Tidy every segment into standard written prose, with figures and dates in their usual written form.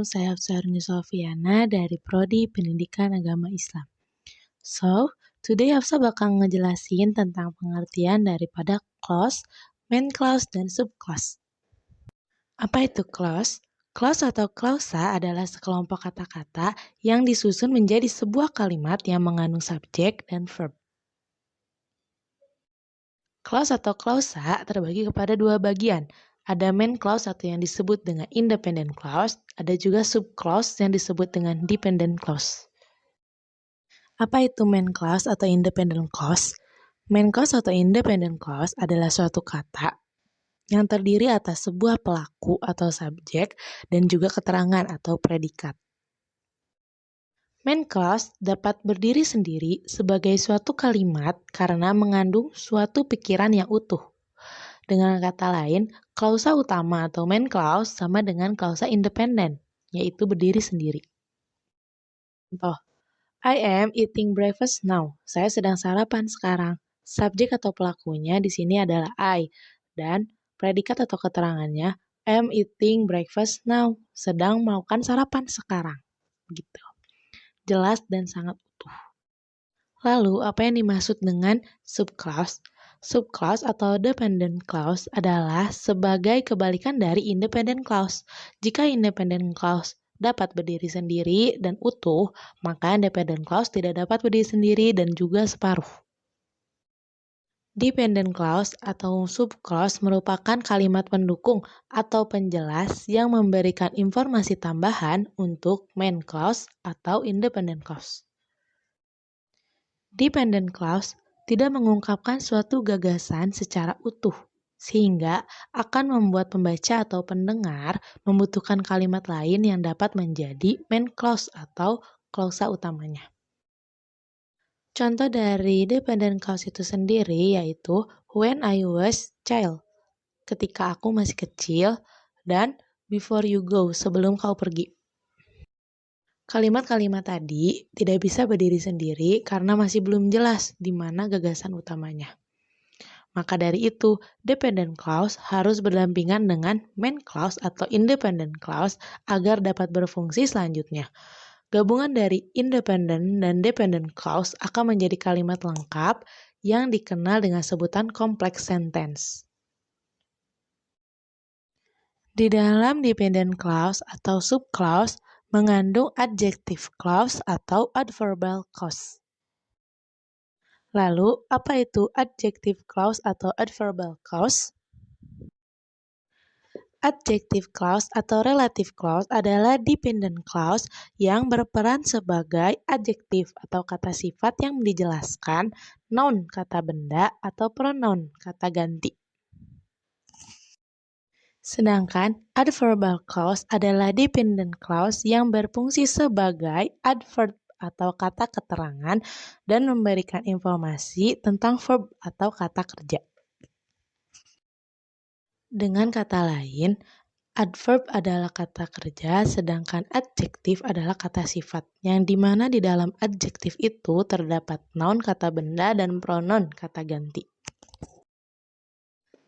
saya Hafsaruni Sofiana dari Prodi Pendidikan Agama Islam. So, today Hafsa bakal ngejelasin tentang pengertian daripada clause, main clause, dan subclause. Apa itu clause? Clause atau klausa adalah sekelompok kata-kata yang disusun menjadi sebuah kalimat yang mengandung subjek dan verb. Clause atau klausa terbagi kepada dua bagian. Ada main clause atau yang disebut dengan independent clause, ada juga subclause yang disebut dengan dependent clause. Apa itu main clause atau independent clause? Main clause atau independent clause adalah suatu kata yang terdiri atas sebuah pelaku atau subjek dan juga keterangan atau predikat. Main clause dapat berdiri sendiri sebagai suatu kalimat karena mengandung suatu pikiran yang utuh. Dengan kata lain, klausa utama atau main clause sama dengan klausa independen, yaitu berdiri sendiri. Contoh, I am eating breakfast now. Saya sedang sarapan sekarang. Subjek atau pelakunya di sini adalah I, dan predikat atau keterangannya I am eating breakfast now. Sedang melakukan sarapan sekarang. Gitu. Jelas dan sangat utuh. Lalu, apa yang dimaksud dengan subclause? Subclause atau dependent clause adalah sebagai kebalikan dari independent clause. Jika independent clause dapat berdiri sendiri dan utuh, maka dependent clause tidak dapat berdiri sendiri dan juga separuh. Dependent clause atau subclause merupakan kalimat pendukung atau penjelas yang memberikan informasi tambahan untuk main clause atau independent clause. Dependent clause tidak mengungkapkan suatu gagasan secara utuh, sehingga akan membuat pembaca atau pendengar membutuhkan kalimat lain yang dapat menjadi main clause atau klausa utamanya. Contoh dari dependent clause itu sendiri yaitu when I was child, ketika aku masih kecil, dan before you go, sebelum kau pergi. Kalimat-kalimat tadi tidak bisa berdiri sendiri karena masih belum jelas di mana gagasan utamanya. Maka dari itu, dependent clause harus berdampingan dengan main clause atau independent clause agar dapat berfungsi selanjutnya. Gabungan dari independent dan dependent clause akan menjadi kalimat lengkap yang dikenal dengan sebutan complex sentence. Di dalam dependent clause atau subclause mengandung adjective clause atau adverbial clause. Lalu, apa itu adjective clause atau adverbial clause? Adjective clause atau relative clause adalah dependent clause yang berperan sebagai adjektif atau kata sifat yang dijelaskan noun kata benda atau pronoun kata ganti. Sedangkan adverbial clause adalah dependent clause yang berfungsi sebagai adverb atau kata keterangan dan memberikan informasi tentang verb atau kata kerja. Dengan kata lain, adverb adalah kata kerja, sedangkan adjektif adalah kata sifat, yang dimana di dalam adjektif itu terdapat noun kata benda dan pronoun kata ganti.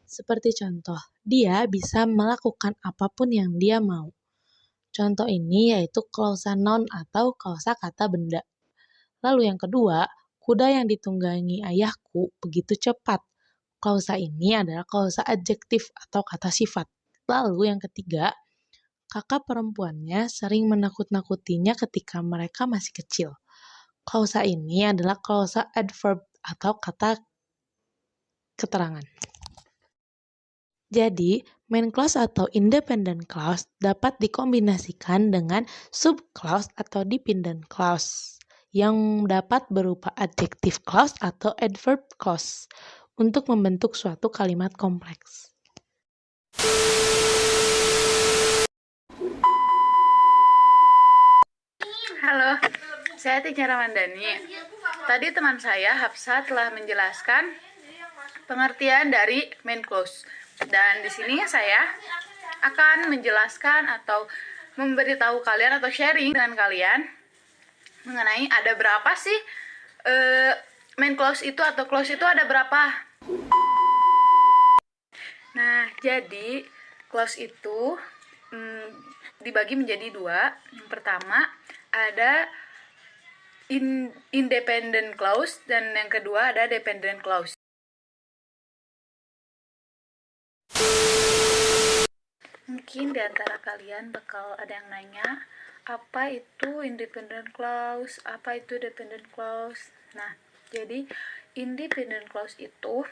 Seperti contoh, dia bisa melakukan apapun yang dia mau. Contoh ini yaitu klausa noun atau klausa kata benda. Lalu yang kedua, kuda yang ditunggangi ayahku begitu cepat. Klausa ini adalah klausa adjektif atau kata sifat. Lalu yang ketiga, kakak perempuannya sering menakut-nakutinya ketika mereka masih kecil. Klausa ini adalah klausa adverb atau kata keterangan. Jadi, main clause atau independent clause dapat dikombinasikan dengan subclause atau dependent clause yang dapat berupa adjective clause atau adverb clause untuk membentuk suatu kalimat kompleks. Halo, saya Tika Ramandani. Tadi teman saya Hafsa telah menjelaskan pengertian dari main clause. Dan di sini saya akan menjelaskan atau memberitahu kalian atau sharing dengan kalian mengenai ada berapa sih main clause itu atau clause itu ada berapa. Nah, jadi clause itu dibagi menjadi dua. Yang pertama ada independent clause dan yang kedua ada dependent clause. Mungkin di antara kalian bakal ada yang nanya, apa itu independent clause, apa itu dependent clause. Nah, jadi independent clause itu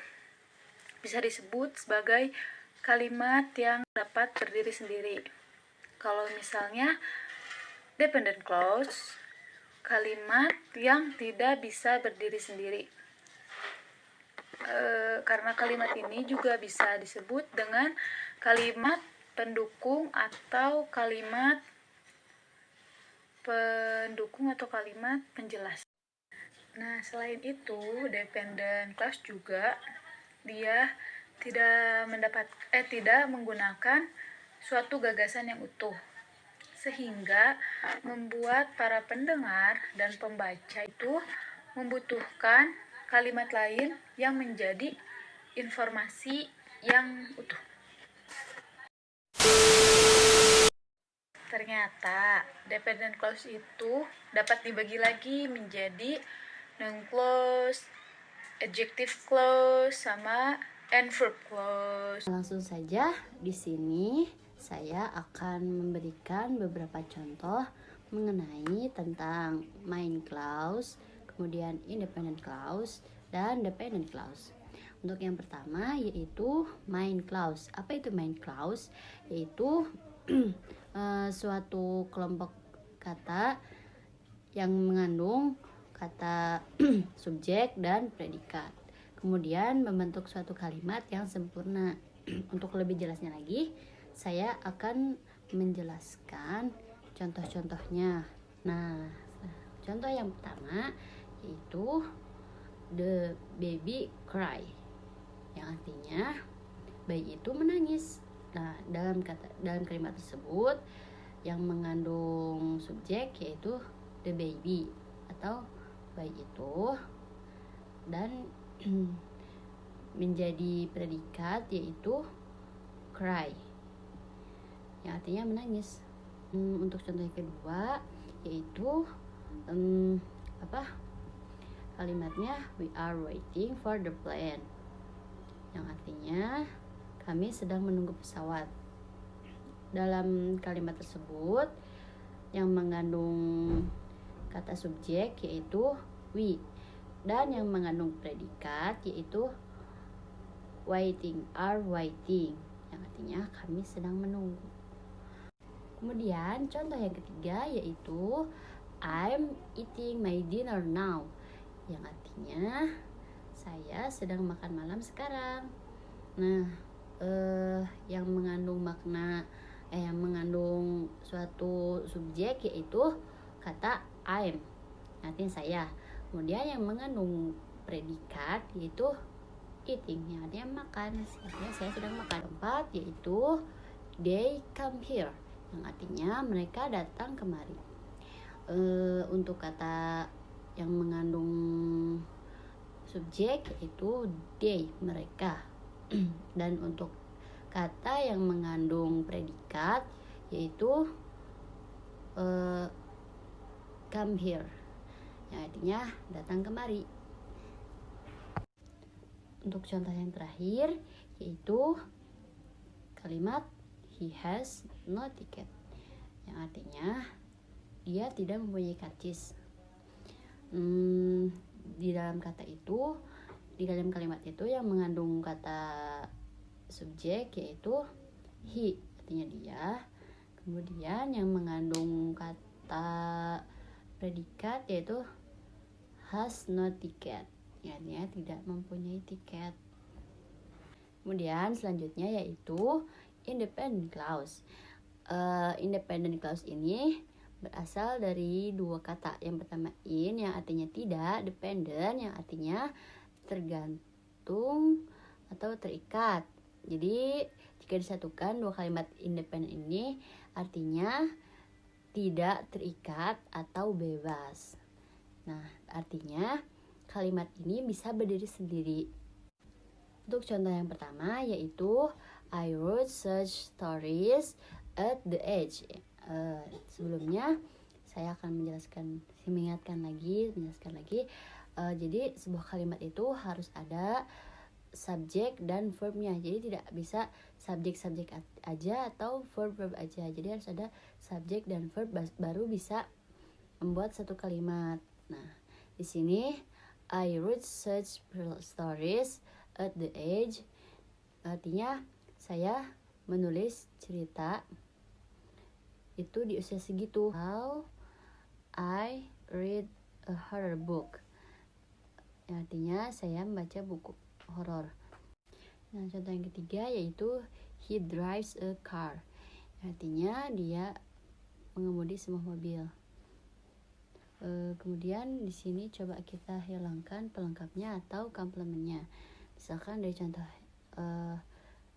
bisa disebut sebagai kalimat yang dapat berdiri sendiri. Kalau misalnya dependent clause, kalimat yang tidak bisa berdiri sendiri. Karena kalimat ini juga bisa disebut dengan kalimat pendukung atau kalimat penjelas. Nah, selain itu, dependent clause juga dia tidak menggunakan suatu gagasan yang utuh, sehingga membuat para pendengar dan pembaca itu membutuhkan kalimat lain yang menjadi informasi yang utuh. Ternyata dependent clause itu dapat dibagi lagi menjadi noun clause, adjective clause, sama and verb clause. Langsung saja di sini saya akan memberikan beberapa contoh mengenai tentang main clause, kemudian independent clause dan dependent clause. Untuk yang pertama yaitu main clause. Apa itu main clause? Yaitu suatu kelompok kata yang mengandung kata subjek dan predikat, kemudian membentuk suatu kalimat yang sempurna. Untuk lebih jelasnya lagi, saya akan menjelaskan contoh-contohnya. Nah, contoh yang pertama yaitu the baby cry, yang artinya bayi itu menangis. Nah, dalam kalimat tersebut yang mengandung subjek yaitu the baby atau bayi itu, dan menjadi predikat yaitu cry, yang artinya menangis. Untuk contoh yang kedua yaitu kalimatnya we are waiting for the plane, yang artinya kami sedang menunggu pesawat. Dalam kalimat tersebut yang mengandung kata subjek yaitu we, dan yang mengandung predikat yaitu are waiting, yang artinya kami sedang menunggu. Kemudian contoh yang ketiga yaitu I'm eating my dinner now, yang artinya saya sedang makan malam sekarang. Nah, yang mengandung yang mengandung suatu subjek yaitu kata I'm, artinya saya. Kemudian yang mengandung predikat yaitu eating, yang artinya makan, artinya saya sedang makan. Keempat yaitu they come here, yang artinya mereka datang kemari. Untuk kata yang mengandung subjek yaitu they, mereka. Dan untuk kata yang mengandung predikat yaitu come here, yang artinya datang kemari. Untuk contoh yang terakhir yaitu kalimat he has no ticket, yang artinya dia tidak mempunyai karcis. Di dalam kalimat itu yang mengandung kata subjek yaitu he, artinya dia. Kemudian yang mengandung kata predikat yaitu has no ticket, artinya tidak mempunyai tiket. Kemudian selanjutnya yaitu independent clause. Independent clause ini berasal dari dua kata. Yang pertama in, yang artinya tidak, dependent, yang artinya tergantung atau terikat. Jadi jika disatukan dua kalimat independent ini artinya tidak terikat atau bebas. Nah, artinya kalimat ini bisa berdiri sendiri. Untuk contoh yang pertama yaitu I wrote such stories at the age. Sebelumnya saya akan menjelaskan lagi. Jadi sebuah kalimat itu harus ada subjek dan verbnya. Jadi tidak bisa subjek aja atau verb aja. Jadi harus ada subjek dan verb baru bisa membuat satu kalimat. Nah, di sini I wrote such stories at the age, artinya saya menulis cerita itu di usia segitu. How I read a horror book, artinya saya membaca buku horor. Nah, contoh yang ketiga yaitu he drives a car, artinya dia mengemudi sebuah mobil. Kemudian di sini coba kita hilangkan pelengkapnya atau komplemennya. Misalkan dari contoh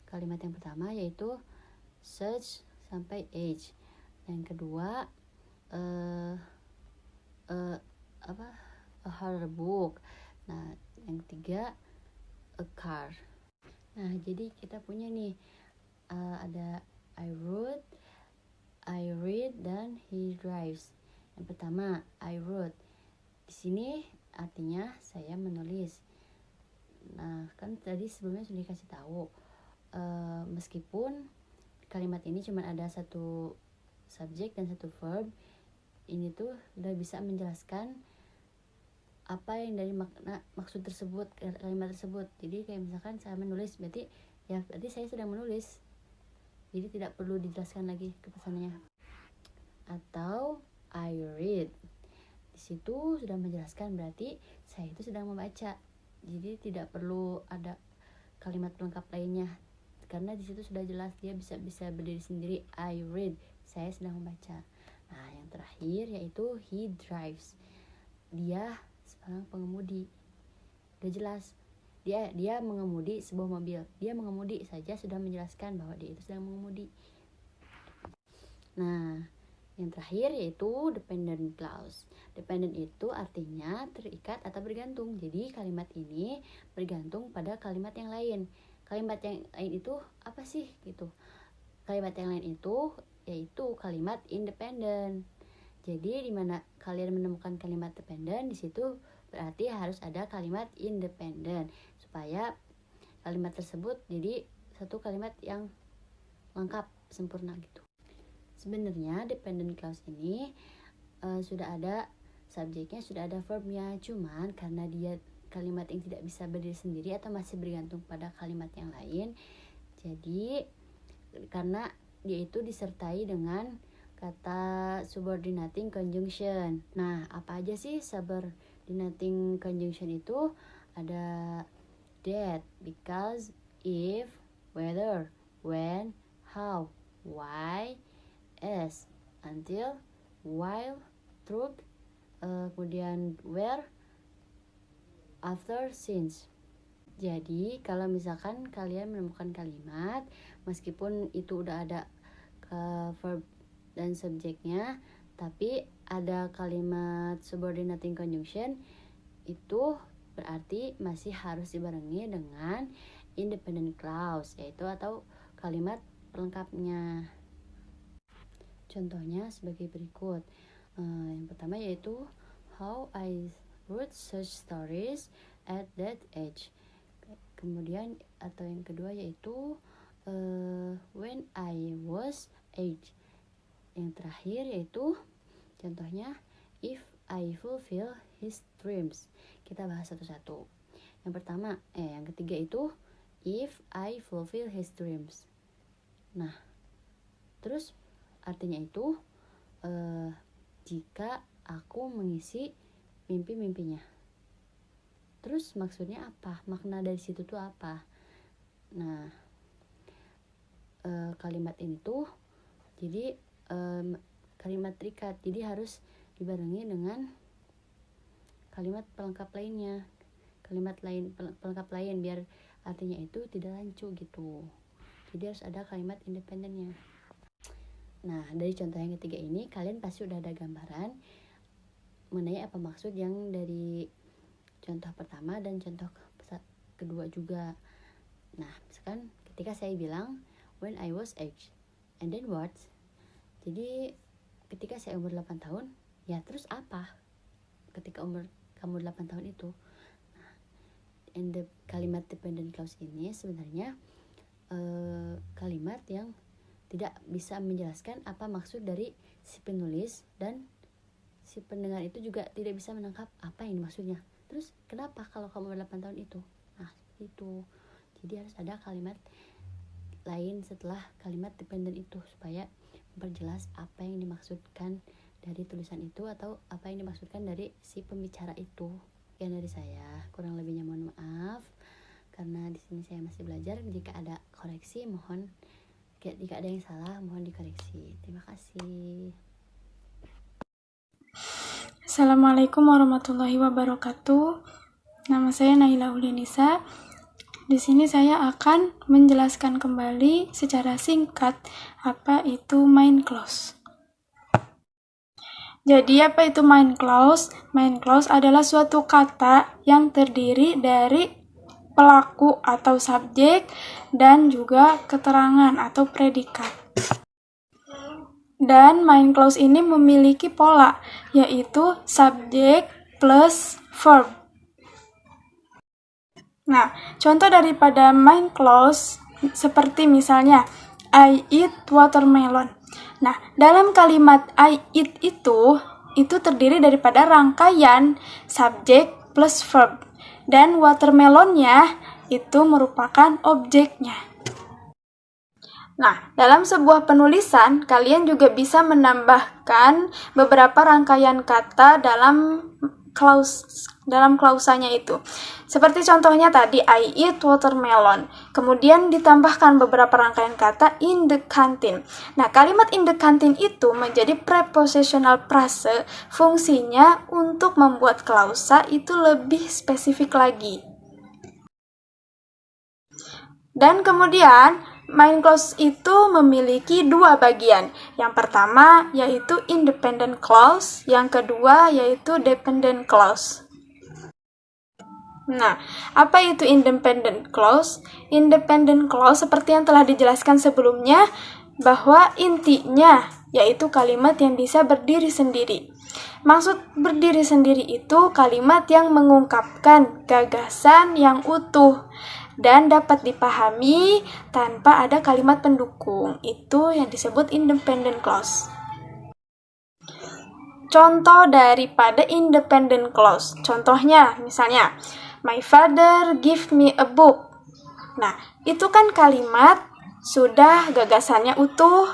kalimat yang pertama yaitu such sampai age. Yang kedua a horror book. Nah, yang ketiga a car. Nah, jadi kita punya nih ada I wrote, I read, dan he drives. Yang pertama, I wrote. Di sini artinya saya menulis. Nah, kan tadi sebelumnya sudah dikasih tahu. Meskipun kalimat ini cuma ada satu subjek dan satu verb, ini tuh udah bisa menjelaskan apa yang dari maksud tersebut, kalimat tersebut. Jadi kayak misalkan saya menulis, berarti saya sedang menulis. Jadi tidak perlu dijelaskan lagi kepesannya. Atau I read. Di situ sudah menjelaskan berarti saya itu sedang membaca. Jadi tidak perlu ada kalimat pelengkap lainnya. Karena di situ sudah jelas dia bisa berdiri sendiri. I read. Saya sedang membaca. Nah, yang terakhir yaitu he drives. Dia seorang pengemudi. Udah jelas. Dia mengemudi sebuah mobil. Dia mengemudi saja sudah menjelaskan bahwa dia itu sedang mengemudi. Nah, yang terakhir yaitu dependent clause. Dependent itu artinya terikat atau bergantung. Jadi kalimat ini bergantung pada kalimat yang lain. Kalimat yang lain itu apa sih gitu? Kalimat yang lain itu yaitu kalimat independent. Jadi di mana kalian menemukan kalimat dependent, di situ berarti harus ada kalimat independent supaya kalimat tersebut jadi satu kalimat yang lengkap, sempurna gitu. Sebenarnya dependent clause ini sudah ada subjeknya, sudah ada verbnya, cuman karena dia kalimat yang tidak bisa berdiri sendiri atau masih bergantung pada kalimat yang lain, jadi karena dia itu disertai dengan kata subordinating conjunction. Nah, apa aja sih subordinating conjunction itu? Ada that, because, if, whether, when, how, why, as, until, while, through, kemudian where, after, since. Jadi kalau misalkan kalian menemukan kalimat meskipun itu udah ada verb dan subjeknya, tapi ada kalimat subordinating conjunction, itu berarti masih harus dibarengi dengan independent clause, yaitu atau kalimat pelengkapnya. Contohnya sebagai berikut. Yang pertama yaitu how I wrote such stories at that age. Kemudian atau yang kedua yaitu when I was age. Yang terakhir yaitu contohnya if I fulfill his dreams. Kita bahas satu-satu. Yang ketiga itu if I fulfill his dreams. Nah, terus artinya itu jika aku mengisi mimpi-mimpinya. Terus maksudnya apa? Makna dari situ tuh apa? Nah, kalimat ini tuh jadi kalimat terikat, jadi harus dibarengi dengan kalimat pelengkap lainnya, pelengkap lain biar artinya itu tidak rancu gitu. Jadi harus ada kalimat independennya. Nah, dari contoh yang ketiga ini kalian pasti udah ada gambaran mengenai apa maksud yang dari contoh pertama dan contoh kedua juga. Nah, misalkan ketika saya bilang when I was age, And then what? Jadi ketika saya umur 8 tahun, ya terus apa? Ketika umur kamu 8 tahun itu. Nah, and the kalimat dependent clause ini sebenarnya kalimat yang tidak bisa menjelaskan apa maksud dari si penulis, dan si pendengar itu juga tidak bisa menangkap apa yang dimaksudnya. Terus kenapa kalau kamu 8 tahun itu? Nah, seperti itu. Jadi harus ada kalimat lain setelah kalimat dependent itu supaya memperjelas apa yang dimaksudkan dari tulisan itu atau apa yang dimaksudkan dari si pembicara itu. Sekian dari saya, kurang lebihnya mohon maaf karena di sini saya masih belajar. Jika ada koreksi mohon, jika ada yang salah mohon dikoreksi. Terima kasih. Assalamualaikum warahmatullahi wabarakatuh. Nama saya Naila Ulianisa. Di sini saya akan menjelaskan kembali secara singkat apa itu main clause. Jadi apa itu main clause? Main clause adalah suatu kata yang terdiri dari pelaku atau subjek dan juga keterangan atau predikat. Dan main clause ini memiliki pola, yaitu subjek plus verb. Nah, contoh daripada main clause seperti misalnya I eat watermelon. Nah, dalam kalimat I eat itu terdiri daripada rangkaian subjek plus verb. Dan watermelonnya itu merupakan objeknya. Nah, dalam sebuah penulisan, kalian juga bisa menambahkan beberapa rangkaian kata dalam klausanya itu. Seperti contohnya tadi, I eat watermelon. Kemudian ditambahkan beberapa rangkaian kata in the canteen. Nah, kalimat in the canteen itu menjadi prepositional phrase, fungsinya untuk membuat klausa itu lebih spesifik lagi. Dan kemudian, main clause itu memiliki dua bagian. Yang pertama yaitu independent clause, yang kedua yaitu dependent clause. Nah, apa itu independent clause? Independent clause seperti yang telah dijelaskan sebelumnya, bahwa intinya yaitu kalimat yang bisa berdiri sendiri. Maksud berdiri sendiri itu kalimat yang mengungkapkan gagasan yang utuh dan dapat dipahami tanpa ada kalimat pendukung. Itu yang disebut independent clause. Contoh daripada independent clause. Contohnya, misalnya, my father give me a book. Nah, itu kan kalimat sudah gagasannya utuh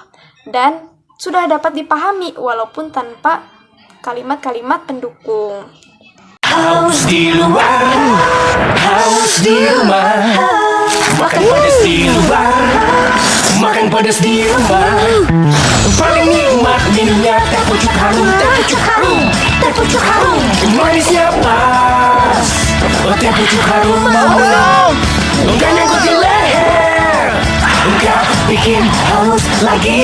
dan sudah dapat dipahami walaupun tanpa kalimat-kalimat pendukung. Haus di luar, haus di rumah, makan pedas di luar, makan pedas di rumah. Paling nikmat minumnya teh pucuk harum, teh pucuk harum, teh pucuk harum. Manisnya pas, teh pucuk harum. Enggak nyangkut di leher, enggak bikin haus lagi.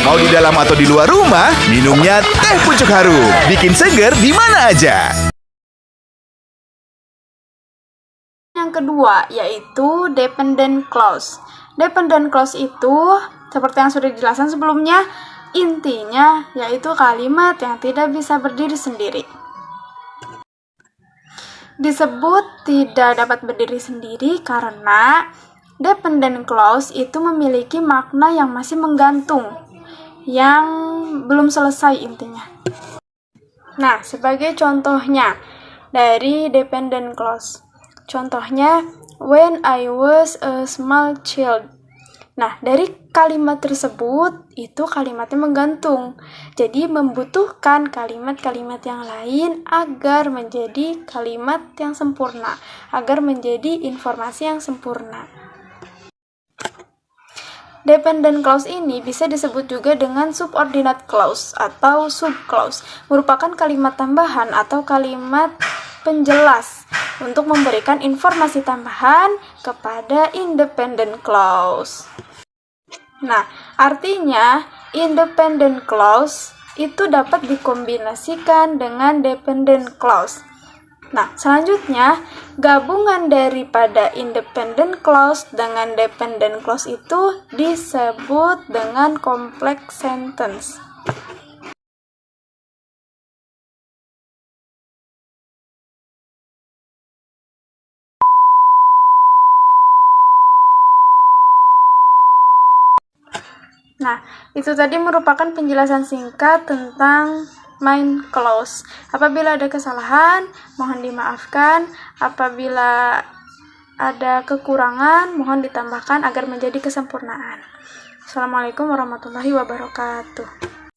Mau di dalam atau di luar rumah, minumnya teh pucuk harum. Bikin seger di mana aja. Yang kedua yaitu dependent clause. Dependent clause itu seperti yang sudah dijelaskan sebelumnya, intinya yaitu kalimat yang tidak bisa berdiri sendiri. Disebut tidak dapat berdiri sendiri karena dependent clause itu memiliki makna yang masih menggantung, yang belum selesai intinya. Nah, sebagai contohnya dari dependent clause. Contohnya, when I was a small child. Nah, dari kalimat tersebut, itu kalimatnya menggantung. Jadi, membutuhkan kalimat-kalimat yang lain agar menjadi kalimat yang sempurna, agar menjadi informasi yang sempurna. Dependent clause ini bisa disebut juga dengan subordinate clause atau subclause, merupakan kalimat tambahan atau kalimat penjelas untuk memberikan informasi tambahan kepada independent clause. Nah, artinya independent clause itu dapat dikombinasikan dengan dependent clause. Nah, selanjutnya Gabungan daripada independent clause dengan dependent clause itu disebut dengan complex sentence. Nah, itu tadi merupakan penjelasan singkat tentang main clause. Apabila ada kesalahan, mohon dimaafkan. Apabila ada kekurangan, mohon ditambahkan agar menjadi kesempurnaan. Assalamualaikum warahmatullahi wabarakatuh.